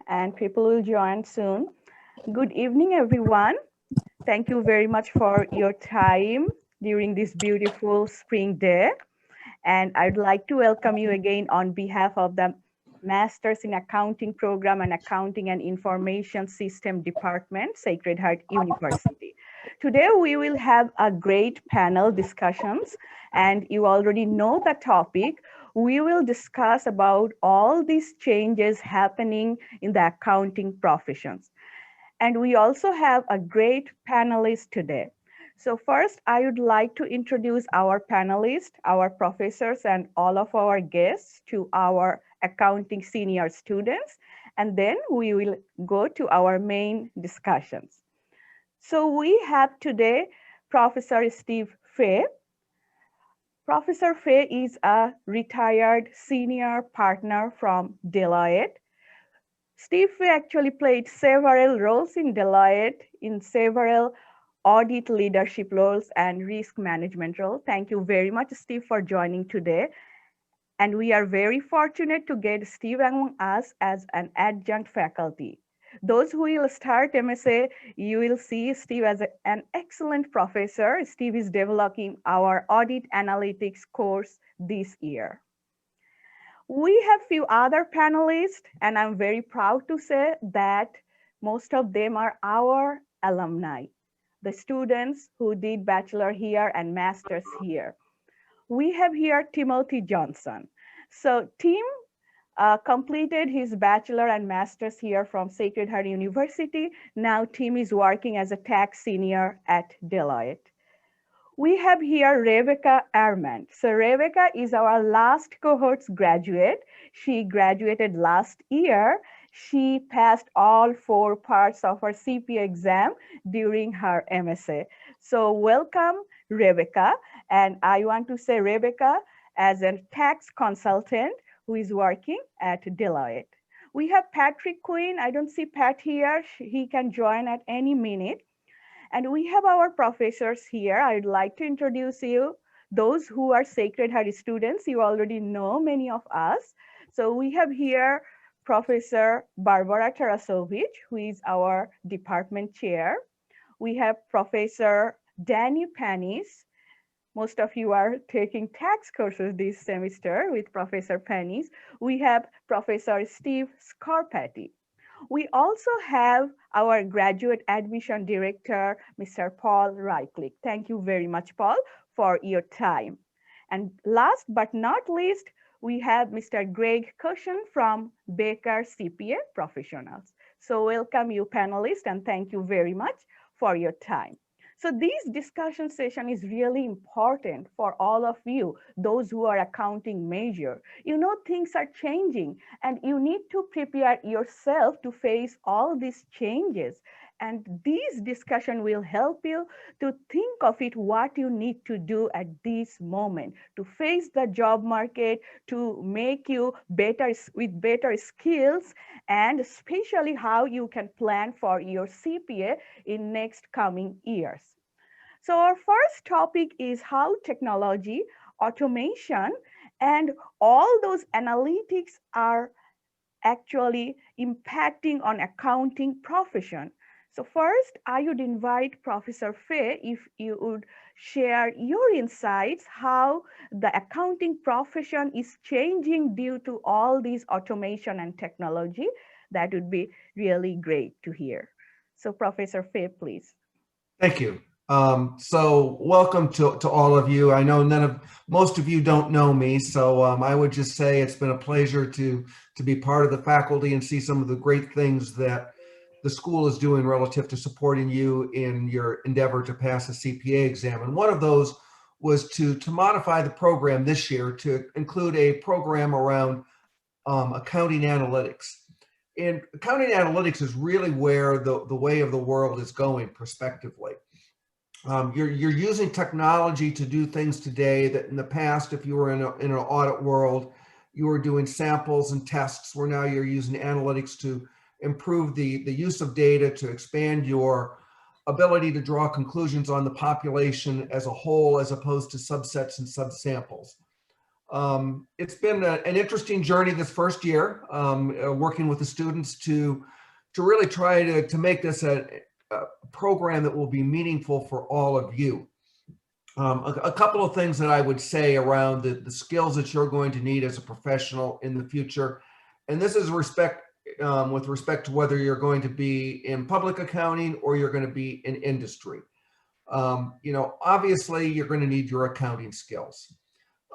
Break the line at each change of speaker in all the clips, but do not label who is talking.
and people will join soon. Good evening, everyone. Thank you very much for your time during this beautiful spring day. And I'd like to welcome you again on behalf of the Masters in Accounting Program and Accounting and Information System Department, Sacred Heart University. Today, we will have a great panel discussions, and you already know the topic. We will discuss about all these changes happening in the accounting professions. And we also have a great panelist today. So first, I would like to introduce our panelists, our professors, and all of our guests to our accounting senior students. And then we will go to our main discussions. So we have today Professor Steve Fay. Professor Fay is a retired senior partner from Deloitte. Steve Fay actually played several roles in Deloitte in several audit leadership roles and risk management role. Thank you very much, Steve, for joining today. And we are very fortunate to get Steve among us as an adjunct faculty. Those who will start MSA, you will see Steve as an excellent professor. Steve is developing our audit analytics course this year. We have few other panelists, and I'm very proud to say that most of them are our alumni, the students who did bachelor here and masters here. We have here Timothy Johnson. So Tim completed his bachelor and masters here from Sacred Heart University. Now Tim is working as a tax senior at Deloitte. We have here Rebecca Armand. So Rebecca is our last cohort's graduate. She graduated last year. She passed all 4 parts of her CPA exam during her MSA. So welcome, Rebecca. And I want to say Rebecca as a tax consultant who is working at Deloitte. We have Patrick Quinn. I don't see Pat here. He can join at any minute. And we have our professors here. I'd like to introduce you. Those who are Sacred Heart students, you already know many of us. So we have here Professor Barbara Tarasovich, who is our department chair. We have Professor Danny Panis. Most of you are taking tax courses this semester with Professor Panis. We have Professor Steve Scarpati. We also have our graduate admission director, Mr. Paul Reichlich. Thank you very much, Paul, for your time. And last but not least, we have Mr. Greg Cushion from Baker CPA Professionals. So welcome you panelists and thank you very much for your time. So this discussion session is really important for all of you, those who are accounting major. You know, things are changing and you need to prepare yourself to face all these changes. And this discussion will help you to think of it, what you need to do at this moment to face the job market, to make you better with better skills, and especially how you can plan for your CPA in next coming years. So our first topic is how technology, automation, and all those analytics are actually impacting on accounting profession. So first, I would invite Professor Fay if you would share your insights, how the accounting profession is changing due to all these automation and technology. That would be really great to hear. So Professor Fay, please.
Thank you. So welcome to all of you. I know most of you don't know me, so I would just say it's been a pleasure to be part of the faculty and see some of the great things that the school is doing relative to supporting you in your endeavor to pass a CPA exam. And one of those was to modify the program this year to include a program around accounting analytics. And accounting analytics is really where the way of the world is going prospectively. You're using technology to do things today that in the past, if you were in an audit world, you were doing samples and tests, where now you're using analytics to improve the use of data to expand your ability to draw conclusions on the population as a whole, as opposed to subsets and subsamples. It's been an interesting journey this first year, working with the students to really try to make this a program that will be meaningful for all of you. A couple of things that I would say around the skills that you're going to need as a professional in the future, and this is with respect to whether you're going to be in public accounting or you're going to be in industry. Obviously you're going to need your accounting skills.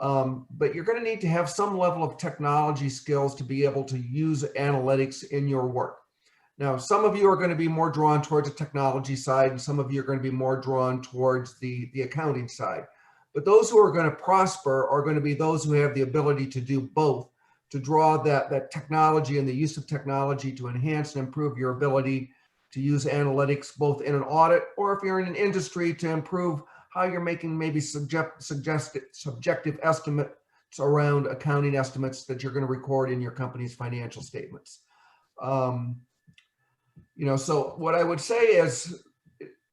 But you're going to need to have some level of technology skills to be able to use analytics in your work. Now, some of you are going to be more drawn towards the technology side, and some of you are going to be more drawn towards the accounting side. But those who are going to prosper are going to be those who have the ability to do both, to draw that technology and the use of technology to enhance and improve your ability to use analytics both in an audit, or if you're in an industry, to improve how you're making maybe subjective estimates around accounting estimates that you're going to record in your company's financial statements. So what I would say is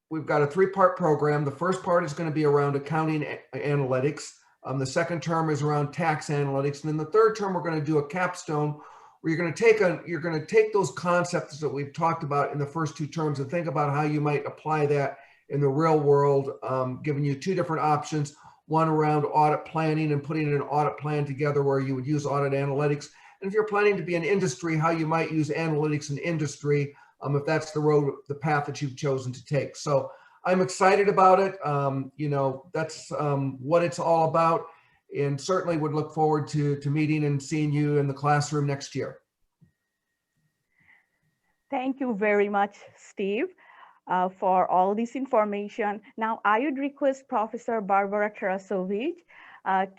we've got a 3-part program. The first part is going to be around accounting analytics. The second term is around tax analytics. And then the third term, we're going to do a capstone where you're going to take those concepts that we've talked about in the first 2 terms and think about how you might apply that in the real world, giving you 2 different options, one around audit planning and putting an audit plan together where you would use audit analytics. And if you're planning to be in industry, how you might use analytics in industry, if that's the path that you've chosen to take. So I'm excited about it. That's what it's all about, and certainly would look forward to meeting and seeing you in the classroom next year.
Thank you very much, Steve, for all this information. Now, I would request Professor Barbara Tarasovich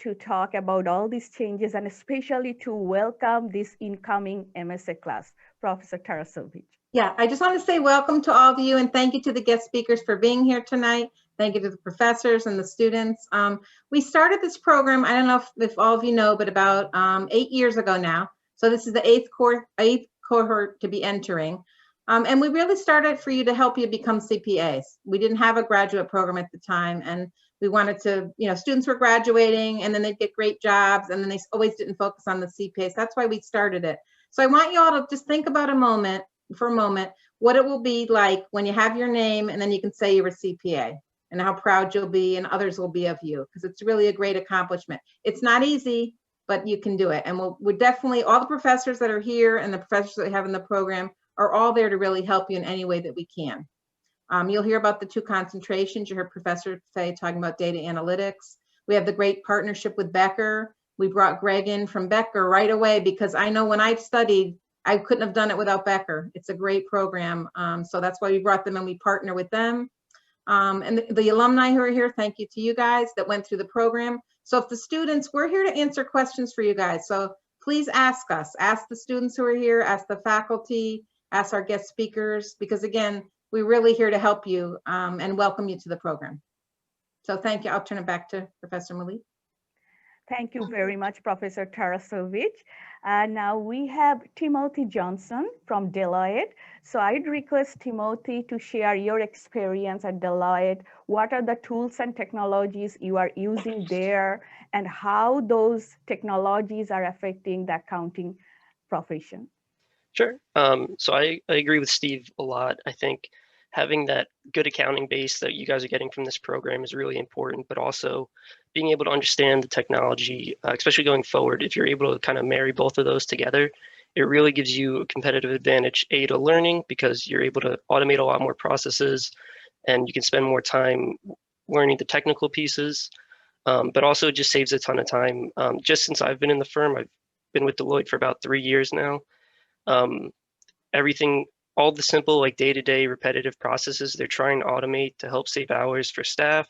to talk about all these changes and especially to welcome this incoming MSA class. Professor Tarasovich.
Yeah, I just want to say welcome to all of you and thank you to the guest speakers for being here tonight. Thank you to the professors and the students. We started this program, I don't know if all of you know, but about 8 years ago now. So this is the eighth cohort to be entering. And we really started for you to help you become CPAs. We didn't have a graduate program at the time, and we wanted to, students were graduating and then they'd get great jobs and then they always didn't focus on the CPAs. That's why we started it. So I want you all to just think about for a moment, what it will be like when you have your name and then you can say you're a CPA and how proud you'll be and others will be of you, because it's really a great accomplishment. It's not easy, but you can do it. And we're definitely, all the professors that are here and the professors that we have in the program are all there to really help you in any way that we can. You'll hear about the 2 concentrations. You heard Professor say talking about data analytics. We have the great partnership with Becker. We brought Greg in from Becker right away because I know when I've studied, I couldn't have done it without Becker. It's a great program. So that's why we brought them and we partner with them. And the alumni who are here, thank you to you guys that went through the program. So if the students, we're here to answer questions for you guys. So please ask us, ask the students who are here, ask the faculty, ask our guest speakers, because again, we're really here to help you and welcome you to the program. So thank you. I'll turn it back to Professor Malik.
Thank you very much, Professor Tarasovich. Now we have Timothy Johnson from Deloitte. So I'd request Timothy to share your experience at Deloitte. What are the tools and technologies you are using there and how those technologies are affecting the accounting profession?
Sure. So I agree with Steve a lot. I think having that good accounting base that you guys are getting from this program is really important, but also being able to understand the technology, especially going forward. If you're able to kind of marry both of those together, it really gives you a competitive advantage, A, to learning, because you're able to automate a lot more processes and you can spend more time learning the technical pieces, but also it just saves a ton of time. Just since I've been in the firm, I've been with Deloitte for about 3 years now. Everything, all the simple like day-to-day repetitive processes, they're trying to automate to help save hours for staff,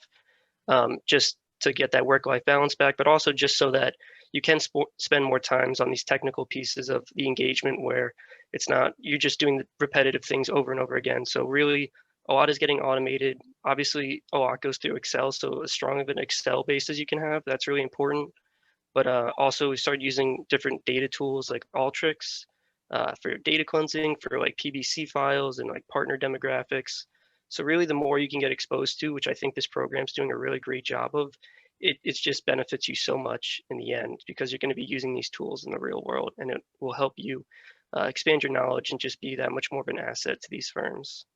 just to get that work-life balance back, but also just so that you can spend more times on these technical pieces of the engagement where it's not, you're just doing the repetitive things over and over again. So really a lot is getting automated. Obviously a lot goes through Excel, so as strong of an Excel base as you can have, that's really important. But also we started using different data tools like Alteryx, for data cleansing, for like PBC files and like partner demographics. So really the more you can get exposed to, which I think this program's doing a really great job of, it's just benefits you so much in the end because you're going to be using these tools in the real world, and it will help you expand your knowledge and just be that much more of an asset to these firms.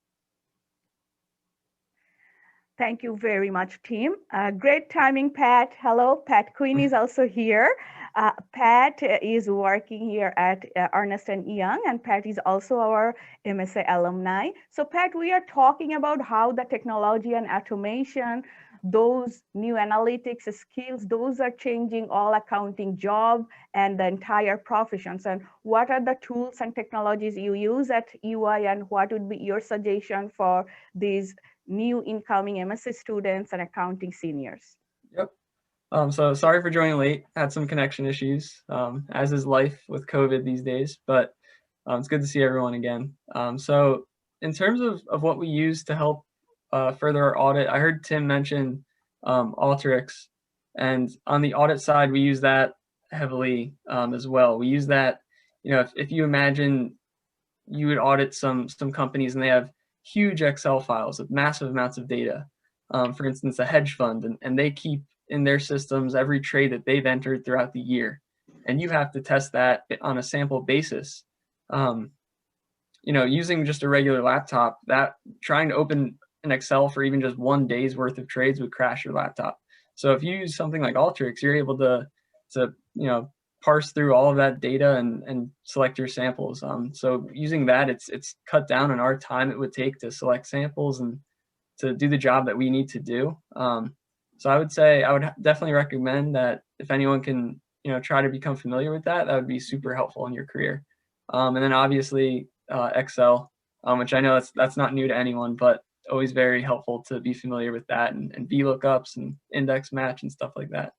Thank you very much, team. Great timing, Pat. Hello, Pat Quinn is also here. Pat is working here at Ernst & Young, and Pat is also our MSA alumni. So Pat, we are talking about how the technology and automation, those new analytics skills, those are changing all accounting job and the entire professions. And what are the tools and technologies you use at UI, and what would be your suggestion for these new incoming MSc students and accounting seniors?
Yep. So sorry for joining late. Had some connection issues, as is life with COVID these days, but it's good to see everyone again. So in terms of what we use to help further our audit, I heard Tim mention Alteryx, and on the audit side, we use that heavily as well. We use that, if you imagine you would audit some companies and they have huge Excel files with massive amounts of data. For instance, a hedge fund, and they keep in their systems every trade that they've entered throughout the year. And you have to test that on a sample basis. Using just a regular laptop, that trying to open an Excel for even just 1 day's worth of trades would crash your laptop. So if you use something like Alteryx, you're able to parse through all of that data and select your samples. So using that, it's cut down on our time it would take to select samples and to do the job that we need to do. So I would say I would definitely recommend that if anyone can, try to become familiar with that, that would be super helpful in your career. And then obviously Excel, which I know that's not new to anyone, but always very helpful to be familiar with that and VLOOKUPs and index match and stuff like that.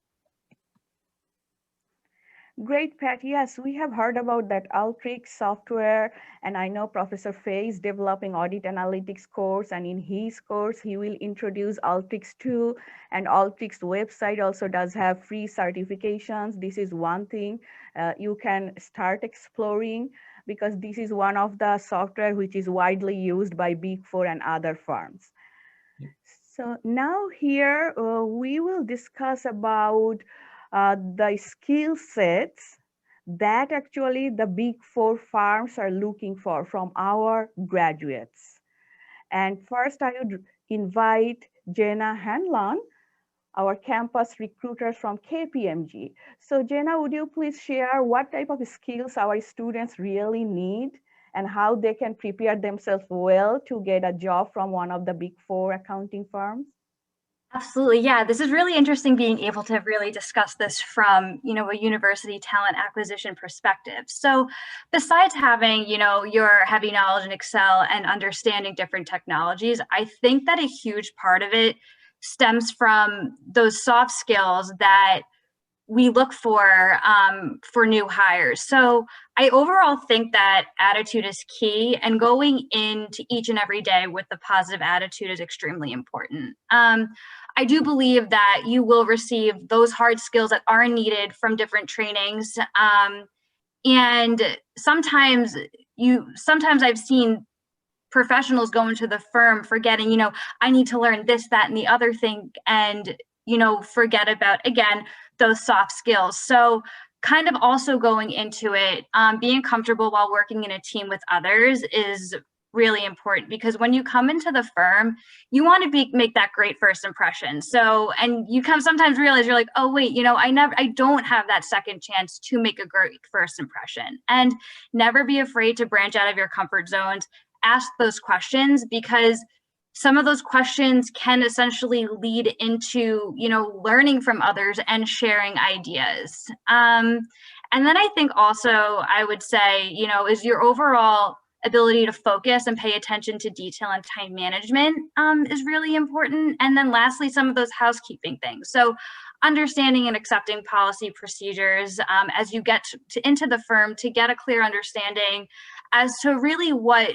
Great, Pat. Yes, we have heard about that Alteryx software, and I know Professor Fay is developing audit analytics course, and in his course, he will introduce Alteryx 2, and Alteryx website also does have free certifications. This is one thing you can start exploring, because this is one of the software which is widely used by Big Four and other firms. So now here we will discuss about the skill sets that actually the Big Four firms are looking for from our graduates. And first I would invite Jenna Hanlon, our campus recruiter from KPMG. So Jenna, would you please share what type of skills our students really need and how they can prepare themselves well to get a job from one of the Big Four accounting firms?
Absolutely. Yeah, this is really interesting being able to really discuss this from, a university talent acquisition perspective. So besides having, your heavy knowledge in Excel and understanding different technologies, I think that a huge part of it stems from those soft skills that we look for new hires. So I overall think that attitude is key, and going into each and every day with a positive attitude is extremely important. I do believe that you will receive those hard skills that are needed from different trainings. And sometimes I've seen professionals go into the firm forgetting, I need to learn this, that, and the other thing, and, forget about, again, those soft skills. So kind of also going into it, being comfortable while working in a team with others is really important, because when you come into the firm, you want to make that great first impression. So, and you sometimes realize you're like, oh wait, I don't have that second chance to make a great first impression. And never be afraid to branch out of your comfort zones, ask those questions, because some of those questions can essentially lead into, learning from others and sharing ideas. And then I think also I would say, is your overall ability to focus and pay attention to detail and time management is really important. And then lastly, some of those housekeeping things. So understanding and accepting policy procedures as you get into the firm, to get a clear understanding as to really what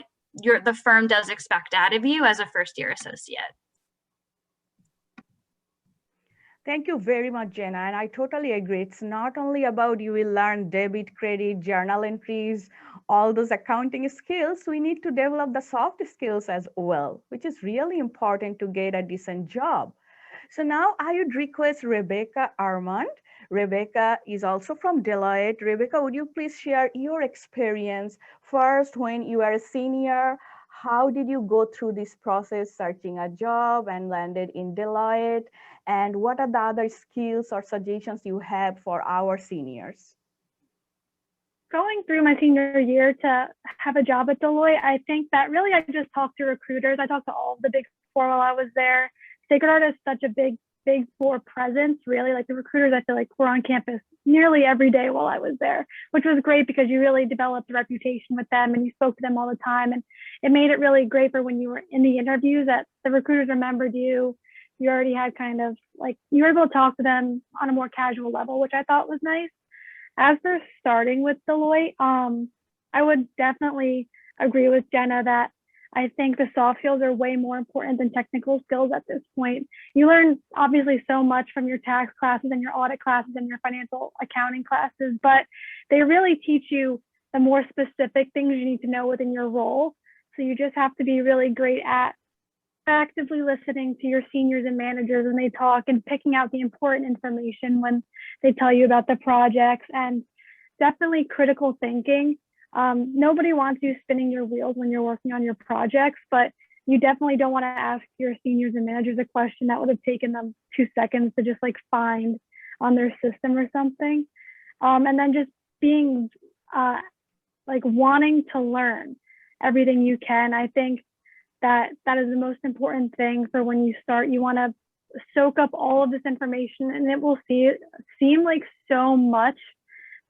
the firm does expect out of you as a first-year associate.
Thank you very much, Jenna. And I totally agree. It's not only about you will learn debit, credit, journal entries, all those accounting skills. We need to develop the soft skills as well, which is really important to get a decent job. So now I would request Rebecca Armand. Rebecca is also from Deloitte. Rebecca, would you please share your experience first when you are a senior? How did you go through this process searching a job and landed in Deloitte? And what are the other skills or suggestions you have for our seniors?
Going through my senior year to have a job at Deloitte, I think that really I just talked to recruiters. I talked to all of the big four while I was there. Sacred Heart is such a big four presence, really. Like the recruiters, I feel like were on campus nearly every day while I was there, which was great because you really developed a reputation with them and you spoke to them all the time. And it made it really great for when you were in the interviews that the recruiters remembered you. You already had kind of like, you were able to talk to them on a more casual level, which I thought was nice. As for starting with Deloitte, I would definitely agree with Jenna that I think the soft skills are way more important than technical skills at this point. You learn obviously so much from your tax classes and your audit classes and your financial accounting classes, but they really teach you the more specific things you need to know within your role. So you just have to be really great at actively listening to your seniors and managers when they talk and picking out the important information when they tell you about the projects, and definitely critical thinking. Nobody wants you spinning your wheels when you're working on your projects, but you definitely don't want to ask your seniors and managers a question that would have taken them 2 seconds to just like find on their system or something. And then just being like wanting to learn everything you can. I think that is the most important thing for when you start. You want to soak up all of this information, and it will seem like so much,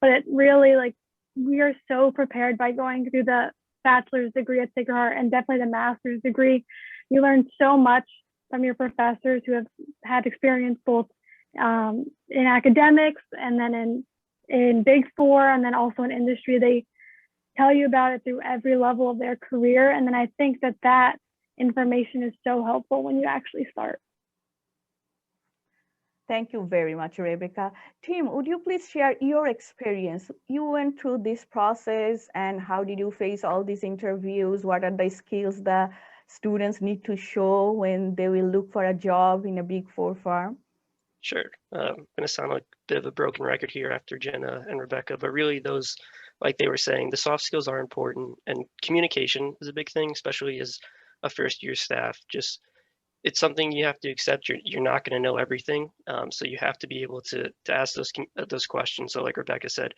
but it really, like, we are so prepared by going through the bachelor's degree at Sacred Heart and definitely the master's degree. You learn so much from your professors who have had experience both in academics and then in Big Four and then also in industry. They tell you about it through every level of their career. And then I think that information is so helpful when you actually start.
Thank you very much, Rebecca. Tim, would you please share your experience? You went through this process, and how did you face all these interviews? What are the skills the students need to show when they will look for a job in a Big Four firm?
Sure. I'm going to sound like a bit of a broken record here after Jenna and Rebecca, but really those, like they were saying, the soft skills are important, and communication is a big thing, especially as a first-year staff. Just, it's something you have to accept. You're not going to know everything, so you have to be able to ask those questions. So like Rebecca said,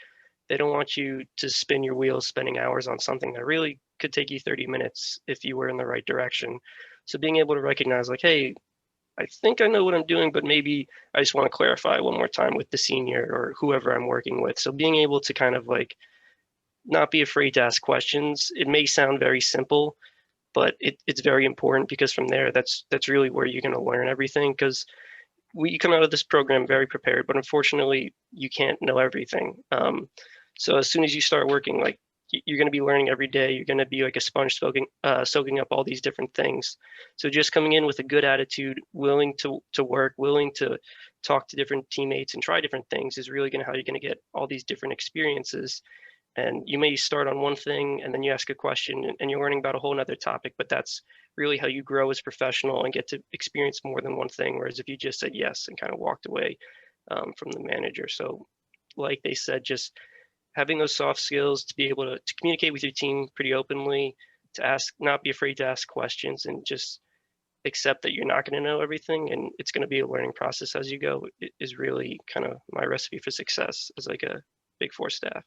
they don't want you to spin your wheels spending hours on something that really could take you 30 minutes if you were in the right direction. So being able to recognize, like, hey, I think I know what I'm doing, but maybe I just want to clarify one more time with the senior or whoever I'm working with. So being able to kind of like not be afraid to ask questions. It may sound very simple, but it's very important, because from there, that's really where you're going to learn everything. Because we come out of this program very prepared, but unfortunately, you can't know everything. So as soon as you start working, like, you're going to be learning every day. You're going to be like a sponge soaking up all these different things. So just coming in with a good attitude, willing to work, willing to talk to different teammates and try different things is really how you're going to get all these different experiences. And you may start on one thing and then you ask a question and you're learning about a whole nother topic, but that's really how you grow as a professional and get to experience more than one thing. Whereas if you just said yes and kind of walked away from the manager. So like they said, just having those soft skills to be able to communicate with your team pretty openly, to ask, not be afraid to ask questions, and just accept that you're not going to know everything and it's going to be a learning process as you go, is really kind of my recipe for success as like a Big Four staff.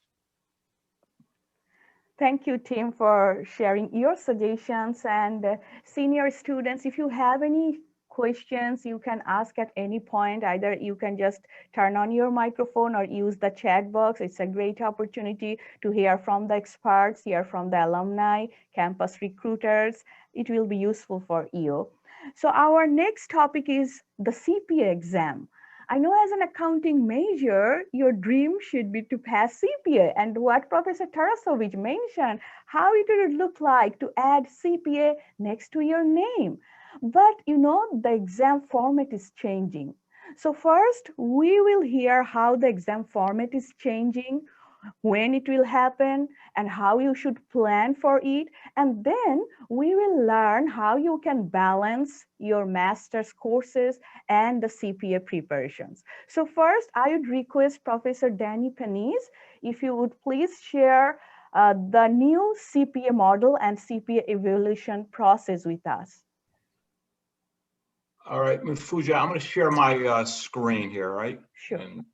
Thank you, Tim, for sharing your suggestions. And senior students, if you have any questions, you can ask at any point. Either you can just turn on your microphone or use the chat box. It's a great opportunity to hear from the experts, hear from the alumni, campus recruiters. It will be useful for you. So our next topic is the CPA exam. I know as an accounting major, your dream should be to pass CPA, and what Professor Tarasovich mentioned, how it would look like to add CPA next to your name. But you know, the exam format is changing. So first, we will hear how the exam format is changing, when it will happen, and how you should plan for it. And then we will learn how you can balance your master's courses and the CPA preparations. So first, I would request Professor Danny Panis, if you would please share the new CPA model and CPA evaluation process with us.
All right, Ms. Fuja, I'm going to share my screen here, right?
Sure.
And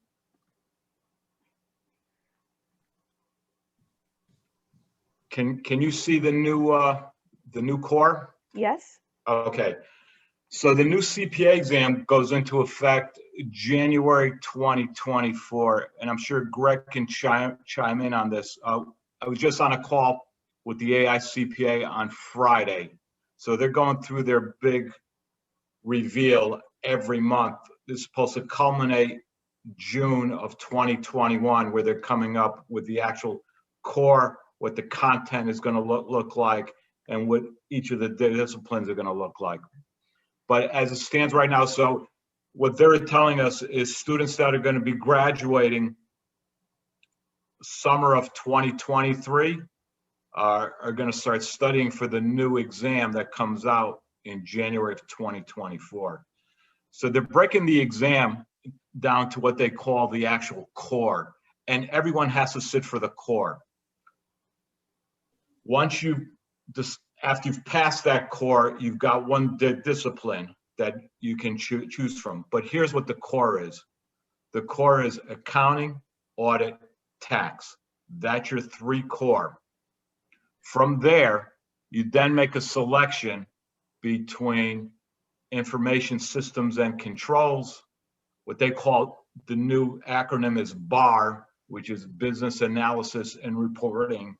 can you see the new core?
Yes.
Okay. So the new CPA exam goes into effect January 2024, and I'm sure Greg can chime in on this. I was just on a call with the AICPA on Friday. So they're going through their big reveal every month. This is supposed to culminate June of 2021, where they're coming up with the actual core, what the content is going to look like, and what each of the disciplines are going to look like. But as it stands right now, so what they're telling us is students that are going to be graduating summer of 2023 are going to start studying for the new exam that comes out in January of 2024. So they're breaking the exam down to what they call the actual core, and everyone has to sit for the core. Once after you've passed that core, you've got one discipline that you can choose from. But here's what the core is. The core is accounting, audit, tax. That's your 3 core. From there, you then make a selection between information systems and controls. What they call, the new acronym is BAR, which is business analysis and reporting.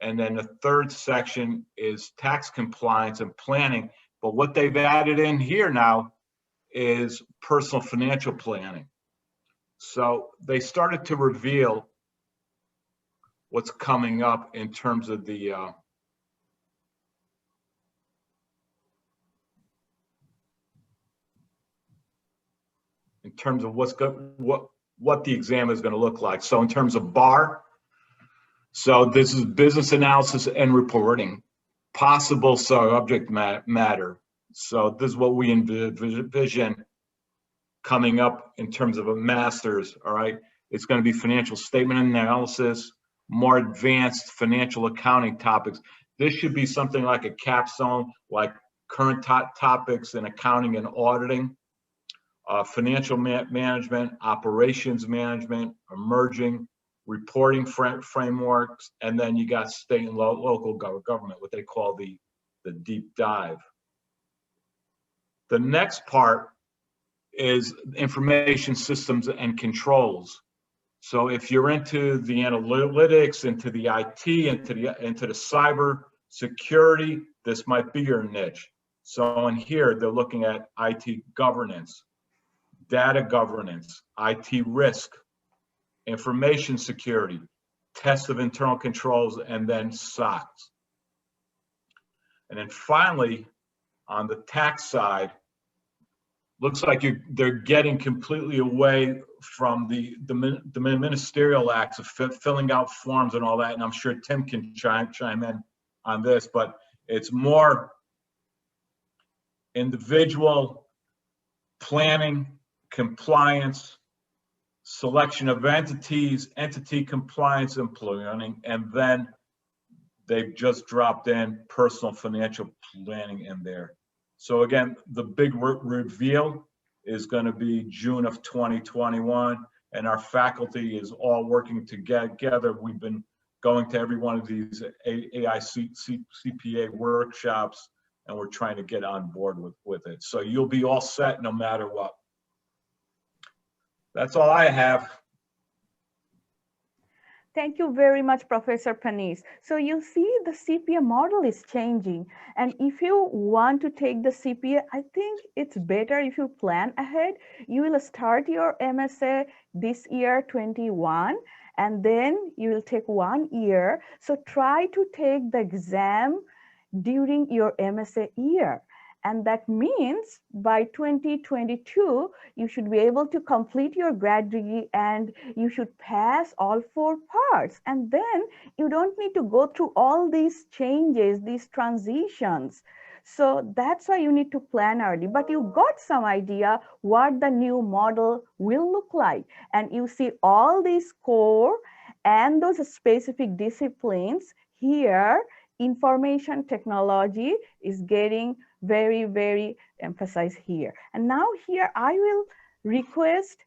And then the third section is tax compliance and planning. But what they've added in here now is personal financial planning. So they started to reveal what's coming up in terms of the what the exam is going to look like. So in terms of BAR, so this is business analysis and reporting, possible subject matter. So this is what we envision coming up in terms of a master's, all right? It's going to be financial statement analysis, more advanced financial accounting topics. This should be something like a capstone, like current topics in accounting and auditing, financial management, operations management, emerging, reporting frameworks, and then you got state and local government, what they call the deep dive. The next part is information systems and controls. So if you're into the analytics, into the IT, into the cyber security, this might be your niche. So in here, they're looking at IT governance, data governance, IT risk, information security, tests of internal controls, and then SOX. And then finally, on the tax side, looks like they're getting completely away from the ministerial acts of filling out forms and all that. And I'm sure Tim can chime in on this, but it's more individual planning, compliance, selection of entities, entity compliance and planning, and then they've just dropped in personal financial planning in there. So again, the big reveal is going to be June of 2021, and our faculty is all working together. We've been going to every one of these AICPA workshops, and we're trying to get on board with it. So you'll be all set no matter what. That's all I have.
Thank you very much, Professor Panis. So you see the CPA model is changing. And if you want to take the CPA, I think it's better if you plan ahead. You will start your MSA this year, 21, and then you will take 1 year. So try to take the exam during your MSA year. And that means by 2022, you should be able to complete your grad degree and you should pass all 4 parts. And then you don't need to go through all these changes, these transitions. So that's why you need to plan early. But you got some idea what the new model will look like. And you see all these core and those specific disciplines here. Information technology is getting very, very emphasized here. And now here I will request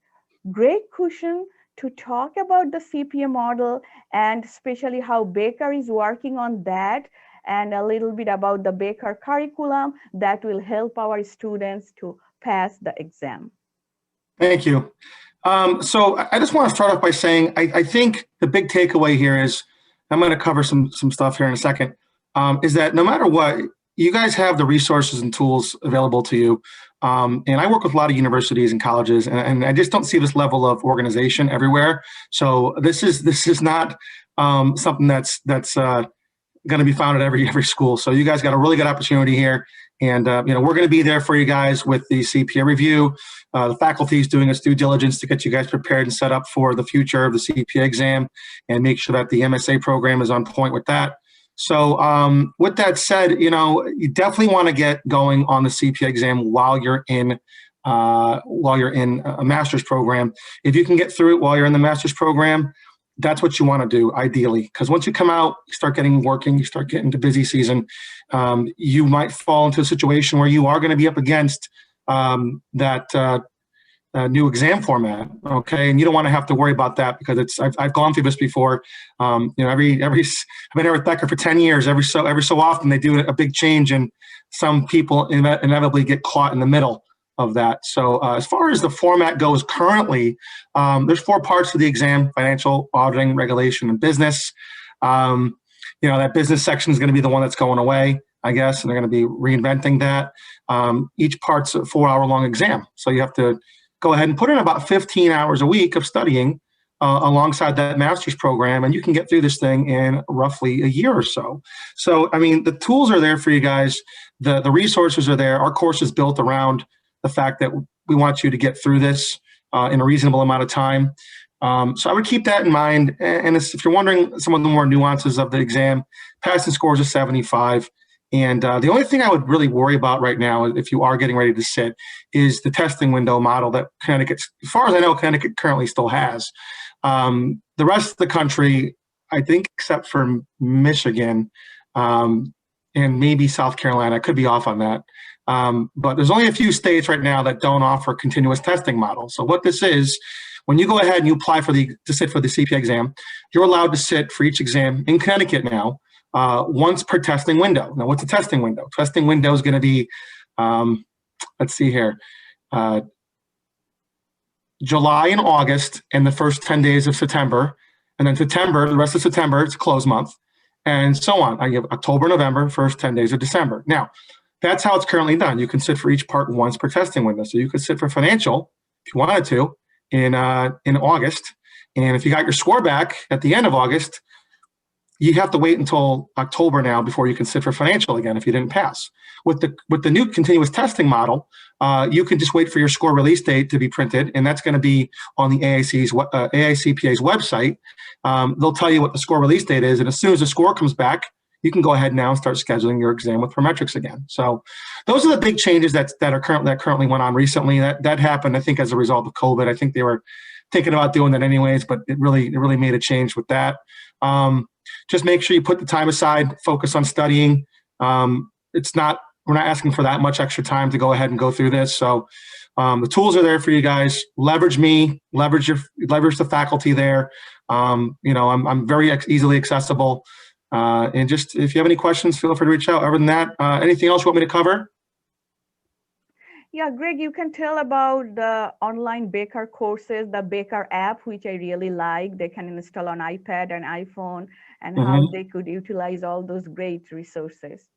Greg Cushion to talk about the CPA model and especially how Baker is working on that, and a little bit about the Baker curriculum that will help our students to pass the exam.
Thank you. So I just want to start off by saying I think the big takeaway here is, I'm going to cover some stuff here in a second, is that no matter what, you guys have the resources and tools available to you. And I work with a lot of universities and colleges, and I just don't see this level of organization everywhere. So this is not something that's going to be found at every school. So you guys got a really good opportunity here. And we're going to be there for you guys with the CPA review. The faculty is doing its due diligence to get you guys prepared and set up for the future of the CPA exam and make sure that the MSA program is on point with that. So with that said, you definitely want to get going on the CPA exam while you're in a master's program. If you can get through it while you're in the master's program, that's what you want to do ideally, because once you come out, you start getting working, you start getting to busy season, you might fall into a situation where you are going to be up against that new exam format, okay? And you don't want to have to worry about that, because I've gone through this before. I've been here with Becker for 10 years. Every so often they do a big change, and some people inevitably get caught in the middle of that. So as far as the format goes currently, there's 4 parts to the exam: financial, auditing, regulation, and business. That business section is going to be the one that's going away, I guess, and they're going to be reinventing that. Each part's a 4-hour-long exam. So you have to go ahead and put in about 15 hours a week of studying alongside that master's program, and you can get through this thing in roughly a year or so. So, I mean, the tools are there for you guys. The resources are there. Our course is built around the fact that we want you to get through this in a reasonable amount of time. So I would keep that in mind. And if you're wondering some of the more nuances of the exam, passing scores are 75. And the only thing I would really worry about right now, if you are getting ready to sit, is the testing window model that Connecticut, as far as I know, Connecticut currently still has. The rest of the country, I think, except for Michigan and maybe South Carolina, I could be off on that. But there's only a few states right now that don't offer continuous testing models. So what this is, when you go ahead and you apply to sit for the CPA exam, you're allowed to sit for each exam in Connecticut now once per testing window. Now, what's a testing window? Testing window is going to be, let's see here, July and August and the first 10 days of September. And then September, the rest of September, it's a closed month, and so on. I give October, November, first 10 days of December. Now, that's how it's currently done. You can sit for each part once per testing window. So you could sit for financial, if you wanted to, in August. And if you got your score back at the end of August, you have to wait until October now before you can sit for financial again if you didn't pass. With the new continuous testing model, you can just wait for your score release date to be printed, and that's going to be on the AICPA's website. They'll tell you what the score release date is, and as soon as the score comes back, you can go ahead now and start scheduling your exam with Prometrics again. So those are the big changes that currently went on recently. That happened, I think, as a result of COVID. I think they were thinking about doing that anyways, but it really made a change with that. Just make sure you put the time aside, focus on studying. We're not asking for that much extra time to go ahead and go through this. So the tools are there for you guys. Leverage me, leverage the faculty there. I'm very easily accessible. And just, if you have any questions, feel free to reach out. Other than that, anything else you want me to cover?
Yeah, Greg, you can tell about the online Baker courses, the Baker app, which I really like. They can install on iPad and iPhone, and how they could utilize all those great resources.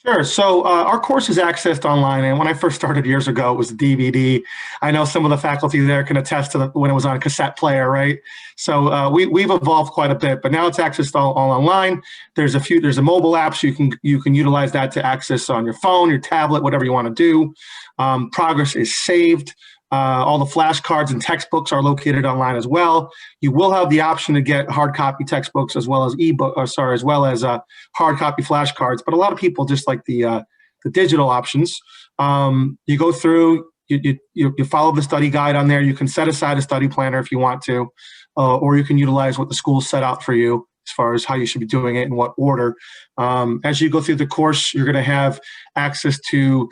Sure. So our course is accessed online, and when I first started years ago, it was a DVD. I know some of the faculty there can attest to when it was on a cassette player, right? So we've evolved quite a bit, but now it's accessed all online. There's a mobile apps you can utilize that to access on your phone, your tablet, whatever you want to do. Progress is saved. All the flashcards and textbooks are located online as well. You will have the option to get hard copy textbooks as well as hard copy flashcards. But a lot of people just like the digital options. You go through, you follow the study guide on there. You can set aside a study planner if you want to, or you can utilize what the school set out for you as far as how you should be doing it in what order. As you go through the course, you're going to have access to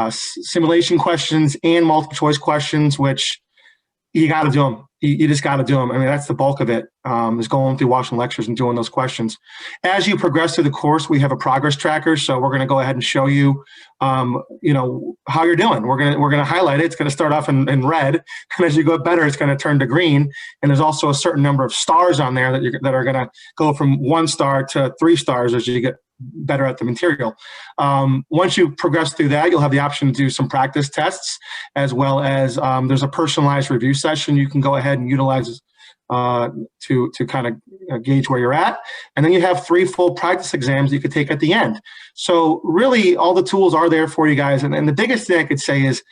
simulation questions and multiple choice questions, which you got to do them. You just got to do them. I mean, that's the bulk of it, is going through watching lectures and doing those questions. As you progress through the course, we have a progress tracker. So we're going to go ahead and show you, how you're doing. We're going to highlight it. It's going to start off in red. And as you go better, it's going to turn to green. And there's also a certain number of stars on there that are going to go from 1 star to 3 stars as you get better at the material. Once you progress through that, you'll have the option to do some practice tests, as well as there's a personalized review session you can go ahead and utilize to kind of gauge where you're at. And then you have 3 full practice exams you could take at the end. So really all the tools are there for you guys. And the biggest thing I could say is,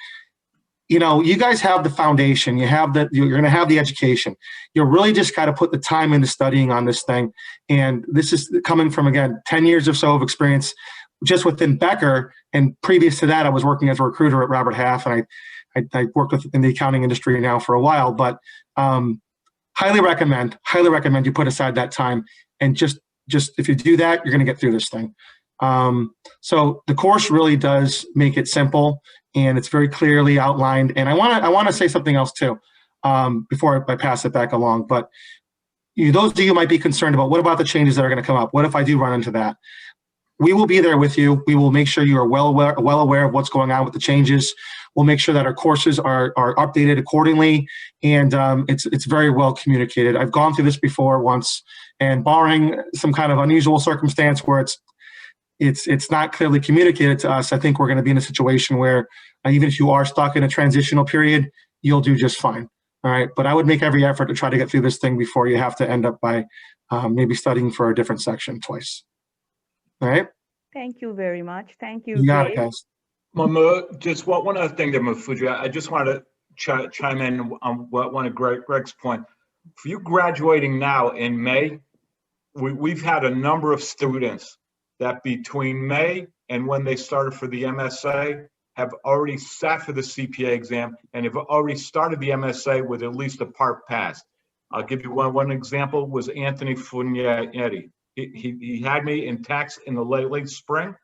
you guys have the foundation, you're going to have the education. You really just got to put the time into studying on this thing. And this is coming from, again, 10 years or so of experience just within Becker. And previous to that, I was working as a recruiter at Robert Half, and I worked in the accounting industry now for a while, but highly recommend you put aside that time. And just if you do that, you're going to get through this thing. So the course really does make it simple, and it's very clearly outlined. And I want to say something else too, before I pass it back along. But those of you might be concerned about, what about the changes that are going to come up? What if I do run into that? We will be there with you. We will make sure you are well aware of what's going on with the changes. We'll make sure that our courses are updated accordingly, and it's very well communicated. I've gone through this before once, and barring some kind of unusual circumstance where it's not clearly communicated to us, I think we're going to be in a situation where even if you are stuck in a transitional period, you'll do just fine. All right. But I would make every effort to try to get through this thing before you have to end up by maybe studying for a different section twice. All right.
Thank you very much. Thank you.
You got it, guys.
Just one other thing there, Mafuji. I just wanted to chime in on one of Greg's point. For you graduating now in May, we've had a number of students that between May and when they started for the MSA have already sat for the CPA exam and have already started the MSA with at least a part passed. I'll give you one example, was Anthony Fugnetti. He had me in tax in the late spring.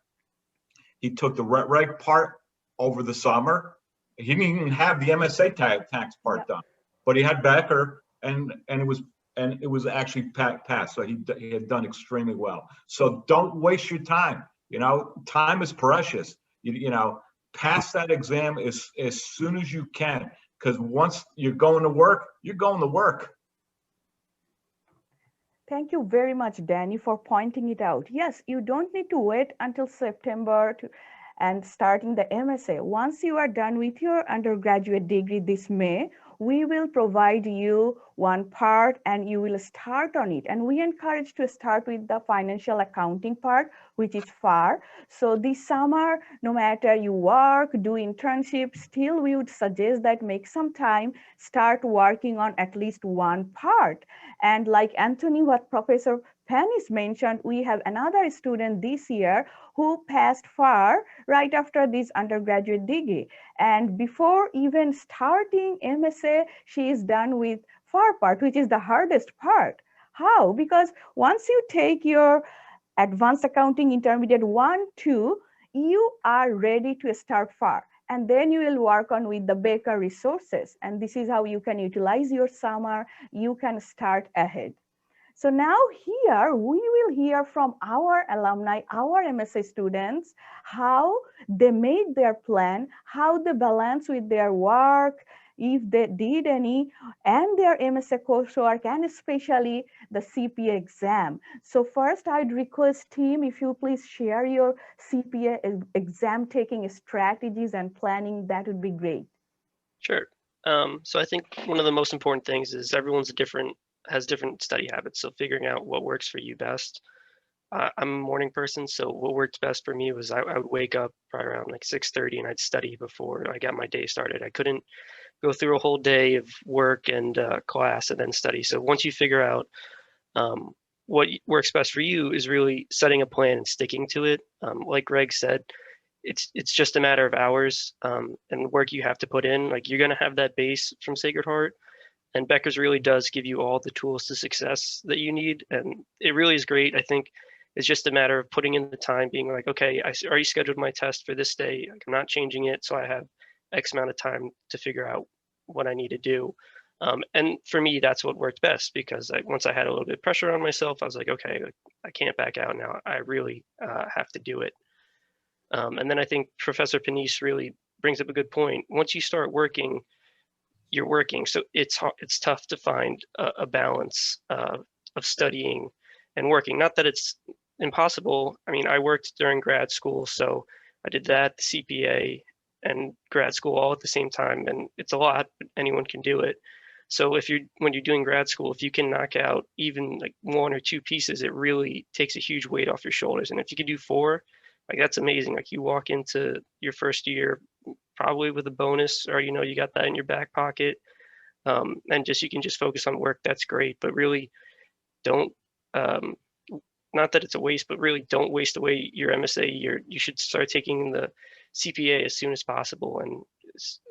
He took the reg part over the summer. He didn't even have the MSA tax part done, but he had Becker, and it was actually passed. So he had done extremely well. So don't waste your time. Time is precious. Pass that exam as soon as you can, because once you're going to work, you're going to work.
Thank you very much, Danny, for pointing it out. Yes, you don't need to wait until September and starting the MSA. Once you are done with your undergraduate degree this May, we will provide you one part and you will start on it. And we encourage to start with the financial accounting part, which is FAR. So this summer, no matter you work, do internships, still we would suggest that make some time, start working on at least one part. And like Anthony, what Professor Panis mentioned, we have another student this year who passed FAR right after this undergraduate degree. And before even starting MSA, she is done with FAR part, which is the hardest part. How? Because once you take your advanced accounting intermediate 1, 2, you are ready to start FAR. And then you will work on with the Becker resources. And this is how you can utilize your summer. You can start ahead. So now here we will hear from our alumni, our MSA students, how they made their plan, how they balance with their work if they did any, and their MSA coursework, and especially the CPA exam. So first, I'd request team, if you please share your CPA exam taking strategies and planning, that would be great.
Sure. So I think one of the most important things is everyone's has different study habits. So figuring out what works for you best. I'm a morning person, so what worked best for me was I would wake up probably around like 6:30 and I'd study before I got my day started. I couldn't go through a whole day of work and class and then study. So once you figure out what works best for you is really setting a plan and sticking to it. Like Greg said, it's just a matter of hours and work you have to put in. Like you're gonna have that base from Sacred Heart, and Becker's really does give you all the tools to success that you need, and it really is great. I think it's just a matter of putting in the time, being like, okay, I already scheduled my test for this day. I'm not changing it, so I have X amount of time to figure out what I need to do. And for me, that's what worked best, because once I had a little bit of pressure on myself, I was like, okay, I can't back out now. I really have to do it. And then I think Professor Panisse really brings up a good point. Once you start working, you're working. So it's tough to find a balance of studying and working. Not that it's impossible. I mean, I worked during grad school, so I did that, the CPA, and grad school all at the same time, and it's a lot, but anyone can do it. So when you're doing grad school, if you can knock out even like 1 or 2 pieces, it really takes a huge weight off your shoulders. And if you can do 4, like that's amazing. Like you walk into your first year probably with a bonus, or you got that in your back pocket, and you can just focus on work. That's great, but really don't. Not that it's a waste, but really don't waste away your MSA. You should start taking the CPA as soon as possible, and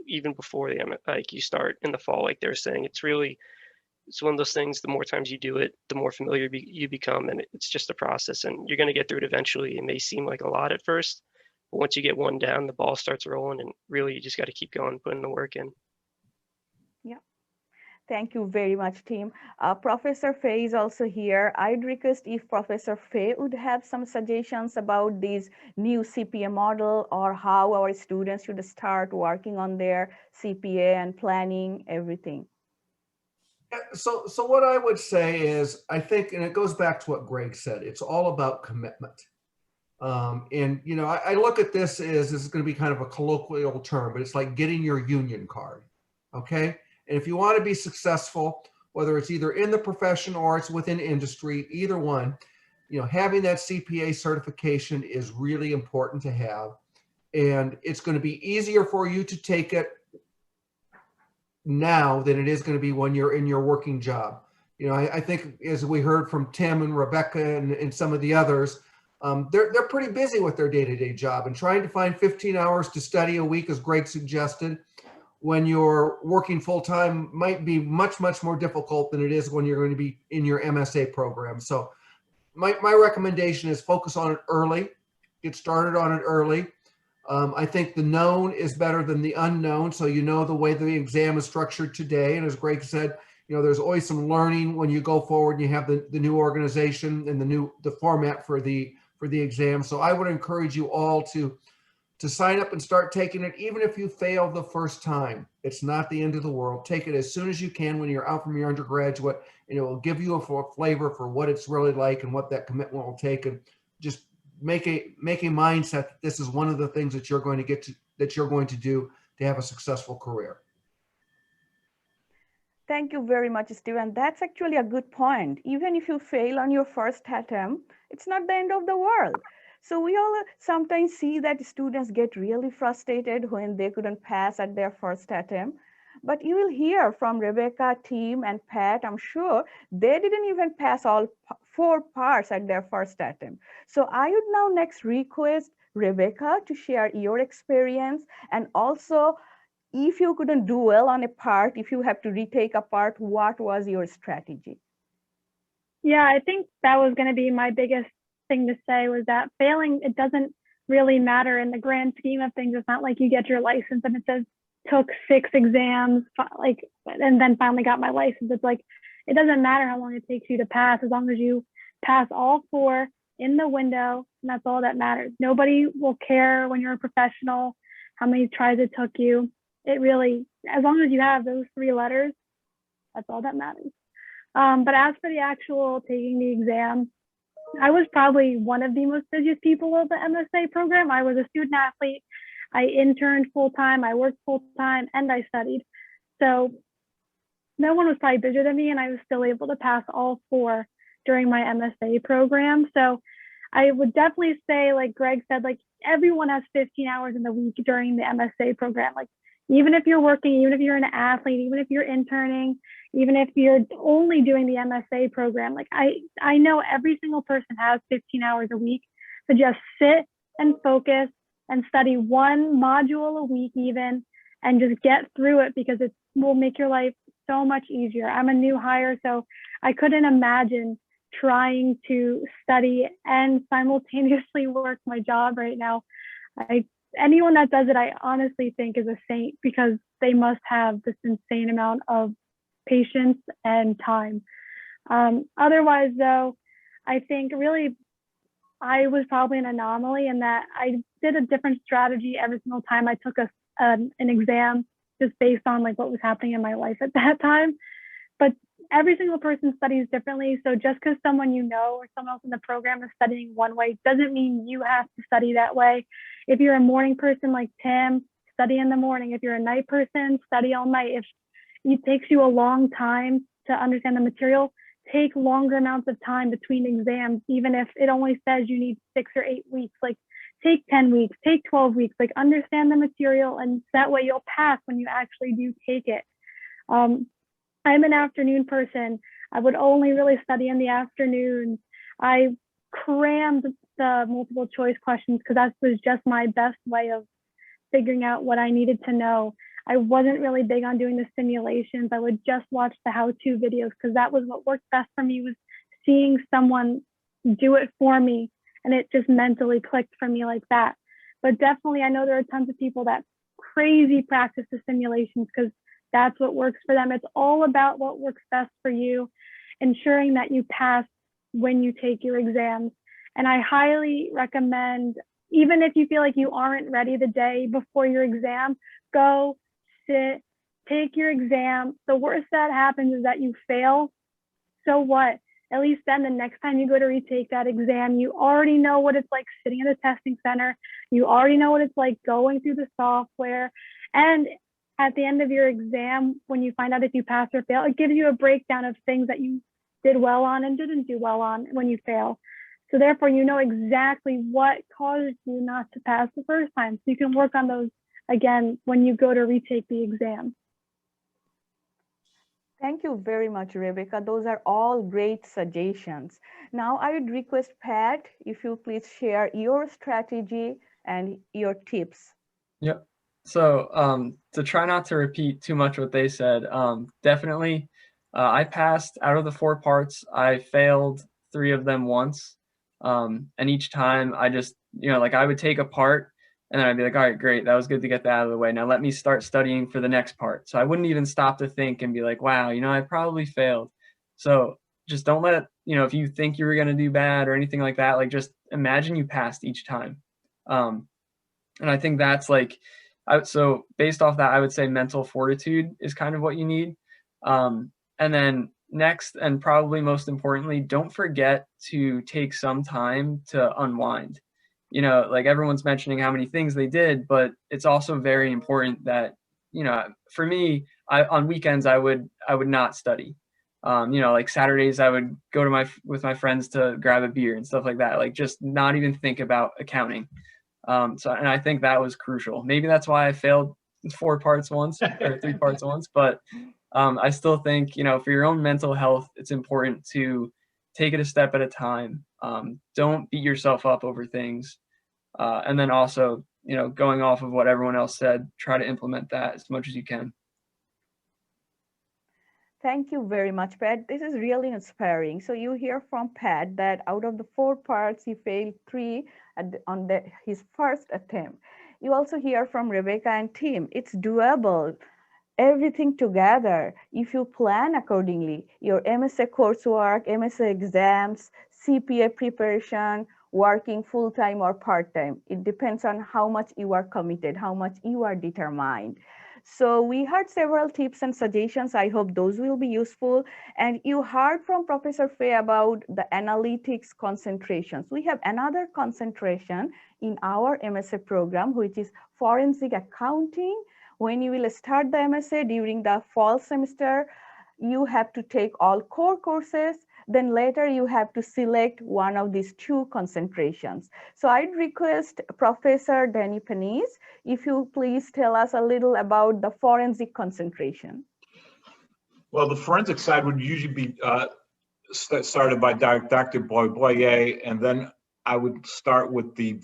even before you start in the fall, like they're saying. It's one of those things. The more times you do it, the more familiar you become, and it's just a process. And you're going to get through it eventually. It may seem like a lot at first, but once you get one down, the ball starts rolling, and really you just got to keep going, putting the work in.
Yeah. Thank you very much, team. Professor Fay is also here. I'd request if Professor Fay would have some suggestions about this new CPA model, or how our students should start working on their CPA and planning everything.
So what I would say is, I think, and it goes back to what Greg said, it's all about commitment. And I look at this as, this is going to be kind of a colloquial term, but it's like getting your union card. Okay. And if you want to be successful, whether it's either in the profession or it's within industry, either one, having that CPA certification is really important to have. And it's going to be easier for you to take it now than it is going to be when you're in your working job. I think, as we heard from Tim and Rebecca and some of the others, they're pretty busy with their day-to-day job, and trying to find 15 hours to study a week, as Greg suggested, when you're working full-time might be much, much more difficult than it is when you're going to be in your MSA program. So my recommendation is focus on it early, get started on it early. I think the known is better than the unknown. So the way the exam is structured today. And as Greg said, there's always some learning when you go forward and you have the new organization and the format for the exam. So I would encourage you all to sign up and start taking it, even if you fail the first time. It's not the end of the world. Take it as soon as you can when you're out from your undergraduate, and it will give you a flavor for what it's really like and what that commitment will take. And just make a mindset that this is one of the things that you're going to do to have a successful career.
Thank you very much, Steven. That's actually a good point. Even if you fail on your first attempt, it's not the end of the world. So we all sometimes see that students get really frustrated when they couldn't pass at their first attempt. But you will hear from Rebecca, team, and Pat, I'm sure they didn't even pass all 4 parts at their first attempt. So I would now next request Rebecca to share your experience, and also if you couldn't do well on a part, if you have to retake a part, what was your strategy?
Yeah, I think that was going to be my biggest thing to say, was that failing, it doesn't really matter in the grand scheme of things. It's not like you get your license and it says took 6 exams, and then finally got my license. It's like, it doesn't matter how long it takes you to pass, as long as you pass all 4 in the window, and that's all that matters. Nobody will care when you're a professional how many tries it took you. it really, as long as you have those 3 letters, that's all that matters. But as for the actual taking the exam, I was probably one of the most busiest people of the MSA program. I was a student athlete. I interned full-time, I worked full-time, and I studied. So no one was probably busier than me, and I was still able to pass all 4 during my MSA program. So I would definitely say, like Greg said, like everyone has 15 hours in the week during the MSA program. Like even if you're working, even if you're an athlete, even if you're interning, even if you're only doing the MSA program, like I know every single person has 15 hours a week to just sit and focus and study 1 module a week even, and just get through it, because it will make your life so much easier. I'm a new hire, so I couldn't imagine trying to study and simultaneously work my job right now. Anyone that does it, I honestly think is a saint, because they must have this insane amount of patience and time. Otherwise though, I think really I was probably an anomaly in that I did a different strategy every single time I took an exam, just based on like what was happening in my life at that time. But every single person studies differently. So just because someone you know or someone else in the program is studying one way doesn't mean you have to study that way. If you're a morning person like Tim, study in the morning. If you're a night person, study all night. If it takes you a long time to understand the material, take longer amounts of time between exams, even if it only says you need 6 or 8 weeks. Like take 10 weeks, take 12 weeks, like understand the material, and that way you'll pass when you actually do take it. I'm an afternoon person. I would only really study in the afternoon. I crammed the multiple choice questions because that was just my best way of figuring out what I needed to know. I wasn't really big on doing the simulations. I would just watch the how-to videos, because that was what worked best for me, was seeing someone do it for me, and it just mentally clicked for me like that. But definitely, I know there are tons of people that crazy practice the simulations because that's what works for them. It's all about what works best for you, ensuring that you pass when you take your exams. And I highly recommend, even if you feel like you aren't ready the day before your exam, go sit, take your exam. The worst that happens is that you fail. So what? At least then the next time you go to retake that exam, you already know what it's like sitting in a testing center. You already know what it's like going through the software. And at the end of your exam, when you find out if you pass or fail, it gives you a breakdown of things that you did well on and didn't do well on when you fail. So therefore, you know exactly what caused you not to pass the first time. So you can work on those again when you go to retake the exam.
Thank you very much, Rebecca. Those are all great suggestions. Now I would request Pat, if you please share your strategy and your tips.
Yep. So to try not to repeat too much what they said, definitely I passed out of the 4 parts. I failed 3 of them once. And each time I just, like I would take a part and then I'd be like, all right, great. That was good to get that out of the way. Now let me start studying for the next part. So I wouldn't even stop to think and be like, wow, I probably failed. So just don't let it, if you think you were going to do bad or anything like that, like just imagine you passed each time. And I think that's like, so based off that, I would say mental fortitude is kind of what you need. And then next, and probably most importantly, don't forget to take some time to unwind. Like everyone's mentioning how many things they did, but it's also very important that, for me, on weekends, I would not study. Like Saturdays, I would go with my friends to grab a beer and stuff like that. Like just not even think about accounting. And I think that was crucial. Maybe that's why I failed 4 parts once or 3 parts once, but I still think, for your own mental health, it's important to take it a step at a time. Don't beat yourself up over things. And then also, going off of what everyone else said, try to implement that as much as you can.
Thank you very much, Pat. This is really inspiring. So you hear from Pat that out of the 4 parts, he failed 3 on his first attempt. You also hear from Rebecca and Tim. It's doable. Everything together, if you plan accordingly, your MSA coursework, MSA exams, CPA preparation, working full-time or part-time. It depends on how much you are committed, how much you are determined. So we heard several tips and suggestions. I hope those will be useful. And you heard from Professor Fay about the analytics concentrations. We have another concentration in our MSA program, which is forensic accounting. When you will start the MSA during the fall semester, you have to take all core courses. Then later you have to select one of these two concentrations. So I'd request Professor Danny Panise, if you please tell us a little about the forensic concentration.
Well, the forensic side would usually be started by Dr. Boyer, and then I would start with the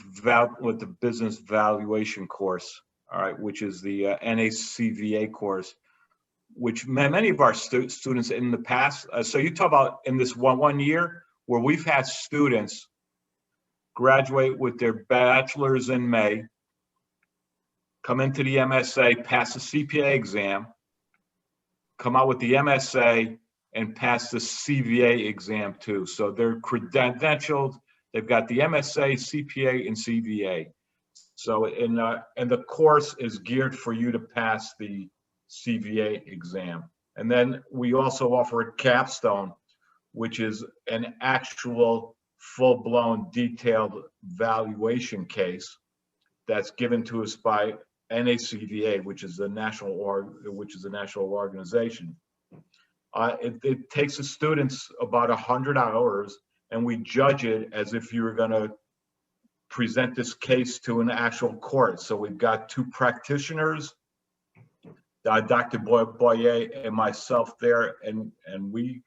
business valuation course, all right, which is the NACVA course, which many of our students in the past, so you talk about in this one year where we've had students graduate with their bachelor's in May, come into the MSA, pass the CPA exam, come out with the MSA, and pass the CVA exam too. So they're credentialed, they've got the MSA, CPA, and CVA. So and the course is geared for you to pass the CVA exam. And then we also offer a capstone, which is an actual full-blown detailed valuation case that's given to us by NACVA, which is the national organization. It takes the students about 100 hours, and we judge it as if you were going to present this case to an actual court. So we've got two practitioners, Dr. Boyer and myself there, and we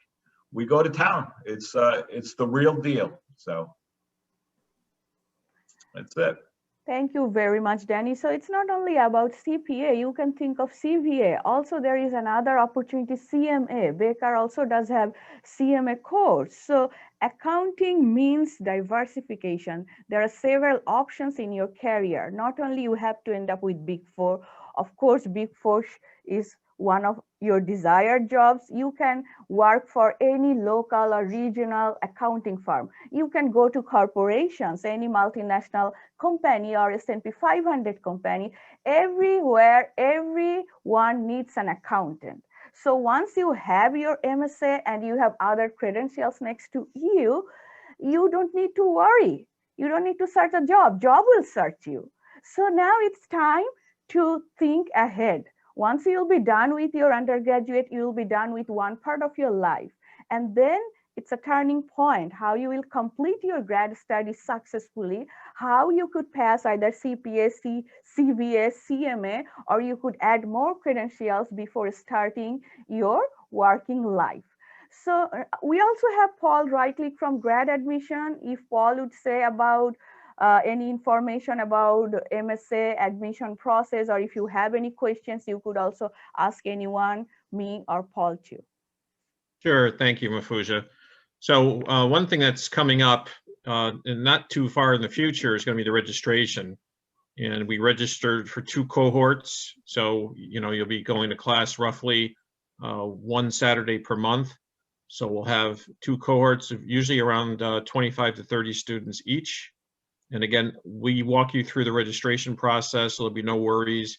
go to town. It's the real deal. So that's it.
Thank you very much, Danny. So it's not only about CPA, you can think of CVA. Also, there is another opportunity, CMA. Baker also does have CMA course. So accounting means diversification. There are several options in your career. Not only you have to end up with Big Four. Of course, Big Four is one of your desired jobs. You can work for any local or regional accounting firm. You can go to corporations, any multinational company or S&P 500 company. Everywhere, everyone needs an accountant. So once you have your MSA and you have other credentials next to you, you don't need to worry. You don't need to search a job. Job will search you. So now it's time to think ahead. Once you'll be done with your undergraduate, you'll be done with one part of your life. And then it's a turning point, how you will complete your grad studies successfully, how you could pass either CPA, CVA, CMA, or you could add more credentials before starting your working life. So we also have Paul Reitlich from grad admission. If Paul would say about any information about MSA admission process, or if you have any questions, you could also ask anyone, me or Paul too.
Sure, thank you, Mafuja. So one thing that's coming up and not too far in the future is going to be the registration. And we registered for 2 cohorts. So, you'll be going to class roughly one Saturday per month. So we'll have 2 cohorts of usually around 25 to 30 students each. And again, we walk you through the registration process. So there'll be no worries,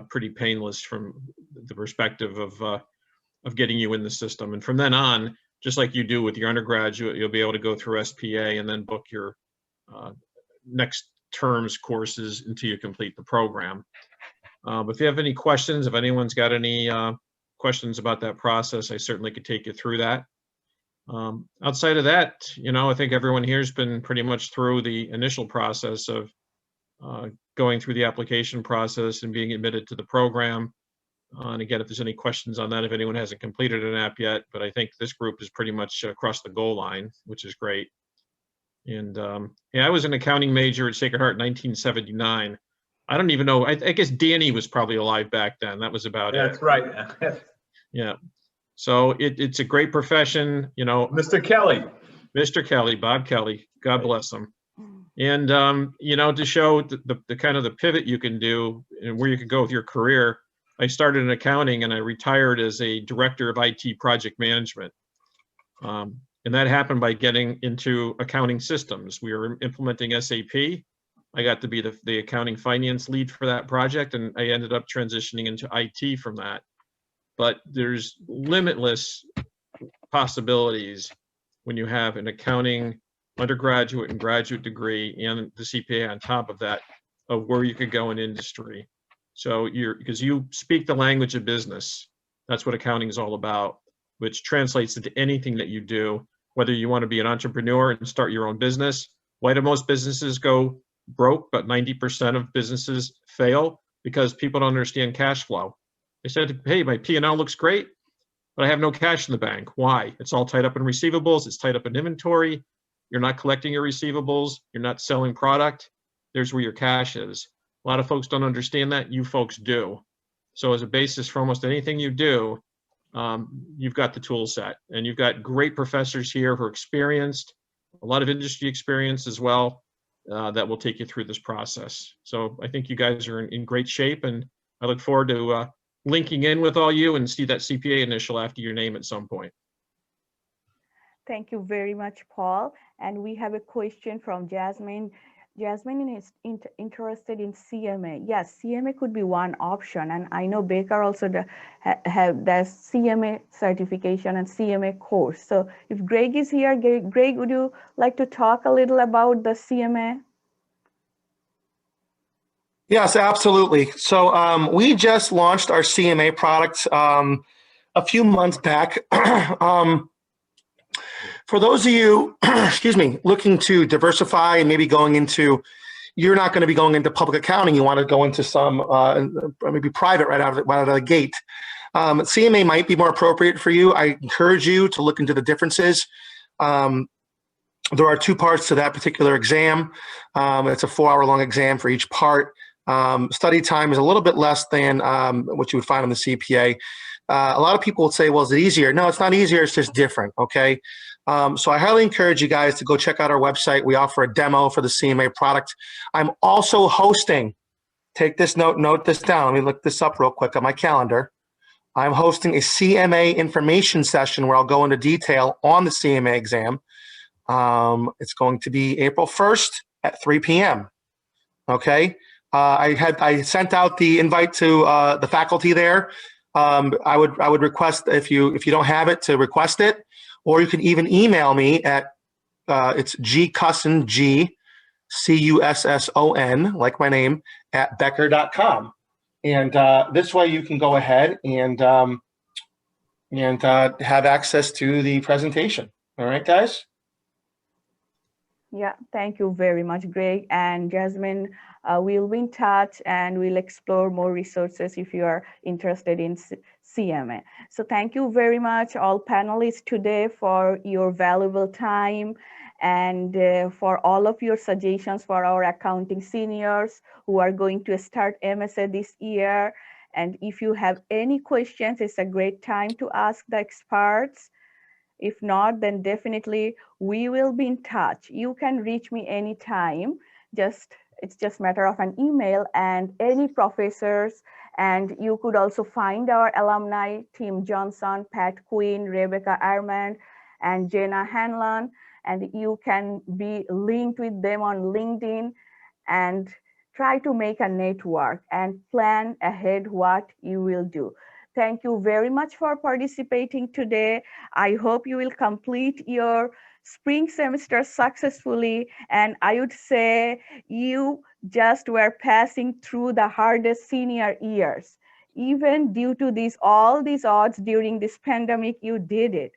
pretty painless from the perspective of getting you in the system. And from then on, just like you do with your undergraduate, you'll be able to go through SPA and then book your next term's courses until you complete the program. But if you have any questions, if anyone's got any questions about that process, I certainly could take you through that. Outside of that, I think everyone here has been pretty much through the initial process of going through the application process and being admitted to the program. And again, if there's any questions on that, if anyone hasn't completed an app yet, but I think this group is pretty much across the goal line, which is great. And yeah, I was an accounting major at Sacred Heart in 1979. I don't even know, I guess Danny was probably alive back then. That was about it.
That's right.
Yeah. So it's a great profession,
Mr. Kelly.
Mr. Kelly, Bob Kelly, God bless him. And, to show the kind of the pivot you can do and where you can go with your career, I started in accounting and I retired as a director of IT project management. And that happened by getting into accounting systems. We were implementing SAP. I got to be the accounting finance lead for that project, and I ended up transitioning into IT from that. But there's limitless possibilities when you have an accounting undergraduate and graduate degree and the CPA on top of that, of where you could go in industry. So because you speak the language of business, that's what accounting is all about, which translates into anything that you do, whether you want to be an entrepreneur and start your own business. Why do most businesses go broke, but 90% of businesses fail? Because people don't understand cash flow. They said, hey, my P&L looks great, but I have no cash in the bank. Why? It's all tied up in receivables. It's tied up in inventory. You're not collecting your receivables. You're not selling product. There's where your cash is. A lot of folks don't understand that. You folks do. So as a basis for almost anything you do, you've got the tool set, and you've got great professors here who are experienced, a lot of industry experience as well, that will take you through this process. So I think you guys are in great shape, and I look forward to linking in with all you and see that CPA initial after your name at some point.
Thank you very much, Paul. And we have a question from Jasmine. Jasmine is interested in CMA. Yes, CMA could be one option. And I know Baker also have the CMA certification and CMA course. So if Greg is here, Greg, would you like to talk a little about the CMA?
Yes, absolutely. So we just launched our CMA product a few months back. For those of you, excuse me, looking to diversify and maybe going into, you're not going to be going into public accounting. You want to go into some maybe private right out of the gate. CMA might be more appropriate for you. I encourage you to look into the differences. There are two parts to that particular exam. It's a 4-hour-long exam for each part. Study time is a little bit less than what you would find on the CPA. A lot of people would say, well, is it easier? No, it's not easier. It's just different. Okay. So I highly encourage you guys to go check out our website. We offer a demo for the CMA product. I'm also hosting, take this note this down. Let me look this up real quick on my calendar. I'm hosting a CMA information session where I'll go into detail on the CMA exam. It's going to be April 1st at 3 p.m. Okay. I sent out the invite to the faculty there. I would request if you don't have it to request it, or you can even email me at it's gcusson, G-C-U-S-S-O-N, like my name, at becker.com. And this way you can go ahead and have access to the presentation. All right, guys?
Yeah, thank you very much, Greg. And Jasmine, we'll be in touch and we'll explore more resources if you are interested in CMA. So thank you very much, all panelists today, for your valuable time and for all of your suggestions for our accounting seniors who are going to start MSA this year. And if you have any questions, it's a great time to ask the experts. If not, then definitely we will be in touch. You can reach me anytime. It's just a matter of an email, and any professors. And you could also find our alumni, Tim Johnson, Pat Quinn, Rebecca Armand, and Jenna Hanlon. And you can be linked with them on LinkedIn and try to make a network and plan ahead what you will do. Thank you very much for participating today. I hope you will complete your spring semester successfully. And I would say you just were passing through the hardest senior years. Even due to all these odds during this pandemic, you did it.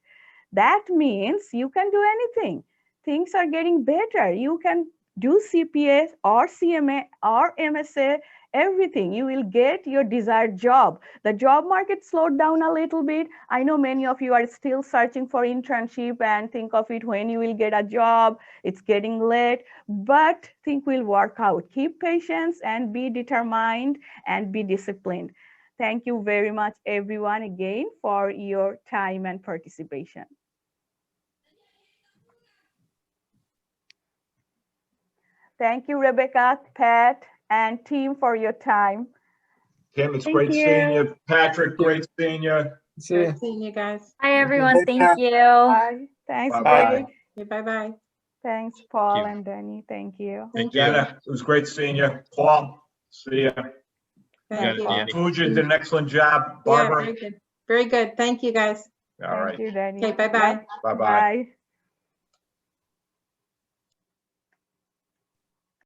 That means you can do anything. Things are getting better. You can do CPA or CMA or MSA, everything. You will get your desired job. The job market slowed down a little bit. I know many of you are still searching for internship and think of it when you will get a job. It's getting late, but things will work out. Keep patience and be determined and be disciplined. Thank you very much, everyone, again for your time and participation. Thank you, Rebecca, Pat, and team for your time.
Tim, it's great seeing you. Patrick, great seeing you.
Great seeing you guys.
Hi, everyone. Thank you.
Bye. Thanks,
Bye-bye.
Greg.
Bye-bye.
Thanks, Paul
you.
and Danny. Thank you.
Thank you.
Jenna, it was great seeing you. Paul, see ya.
Thank you.
Danny.
Fuji did an excellent job.
Yeah,
Barbara,
very good. Very good. Thank you, guys.
all
Thank
right.
you, Danny.
Okay, bye-bye.
Bye-bye.
Bye.